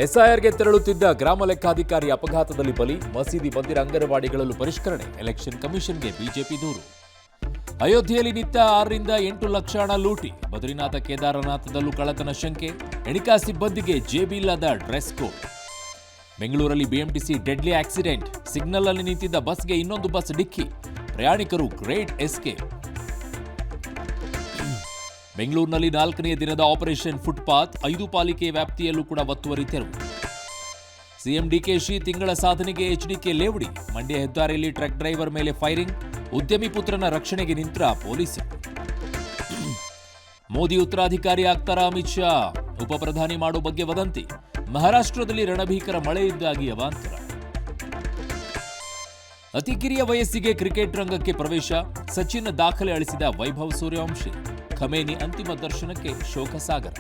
ಎಸ್ಐಆರ್ಗೆ ತೆರಳುತ್ತಿದ್ದ ಗ್ರಾಮ ಲೆಕ್ಕಾಧಿಕಾರಿ ಅಪಘಾತದಲ್ಲಿ ಬಲಿ, ಮಸೀದಿ ಮಂದಿರ ಅಂಗನವಾಡಿಗಳಲ್ಲೂ ಪರಿಷ್ಕರಣೆ, ಎಲೆಕ್ಷನ್ ಕಮಿಷನ್ಗೆ ಬಿಜೆಪಿ ದೂರು. ಅಯೋಧ್ಯೆಯಲ್ಲಿ ನಿತ್ಯ 6ರಿಂದ 8 ಲಕ್ಷ ಹಣ ಲೂಟಿ, ಬದ್ರಿನಾಥ ಕೇದಾರನಾಥದಲ್ಲೂ ಕಳ್ಳತನ ಶಂಕೆ, ಎಣಿಕಾ ಸಿಬ್ಬಂದಿಗೆ ಜೇಬಿ ಇಲ್ಲದ ಡ್ರೆಸ್ ಕೋಡ್. ಬೆಂಗಳೂರಲ್ಲಿ ಬಿಎಂಟಿಸಿ ಡೆಡ್ಲಿ ಆಕ್ಸಿಡೆಂಟ್, ಸಿಗ್ನಲ್ ಅಲ್ಲಿ ನಿಂತಿದ್ದ ಬಸ್ಗೆ ಇನ್ನೊಂದು ಬಸ್ ಡಿಕ್ಕಿ, ಪ್ರಯಾಣಿಕರು ಗ್ರೇಟ್ ಎಸ್ಕೇಪ್. ಬೆಂಗಳೂರಿನಲ್ಲಿ 4ನೇ ದಿನದ ಆಪರೇಷನ್ ಫುಟ್ಪಾತ್, 5 ಪಾಲಿಕೆ ವ್ಯಾಪ್ತಿಯಲ್ಲೂ ಕೂಡ ಒತ್ತುವರಿ ತೆರವು. ಸಿಎಂ ಡಿಕೆಶಿ ತಿಂಗಳ ಸಾಧನೆಗೆ ಎಚ್ಡಿಕೆ ಲೇವಡಿ, ಮಂಡ್ಯ ಹೆದ್ದಾರಿಯಲ್ಲಿ ಟ್ರಕ್ ಡ್ರೈವರ್ ಮೇಲೆ ಫೈರಿಂಗ್, ಉದ್ಯಮಿ ಪುತ್ರನ ರಕ್ಷಣೆಗೆ ನಿಂತ ಪೊಲೀಸರು. ಮೋದಿ ಉತ್ತರಾಧಿಕಾರಿ ಆಗ್ತಾರಾ ಅಮಿತ್ ಶಾ, ಉಪಪ್ರಧಾನಿ ಮಾಡೋ ಬಗ್ಗೆ ವದಂತಿ, ಮಹಾರಾಷ್ಟ್ರದಲ್ಲಿ ರಣಭೀಕರ ಮಳೆಯಿಂದಾಗಿ ಅವಾಂತರ. ಅತಿ ಕಿರಿಯ ವಯಸ್ಸಿಗೆ ಕ್ರಿಕೆಟ್ ರಂಗಕ್ಕೆ ಪ್ರವೇಶ, ಸಚಿನ್ ದಾಖಲೆ ಅಳಿಸಿದ ವೈಭವ್ ಸೂರ್ಯವಂಶಿ, ಖಮೇನಿ ಅಂತಿಮ ದರ್ಶನಕ್ಕೆ ಶೋಕಸಾಗರ.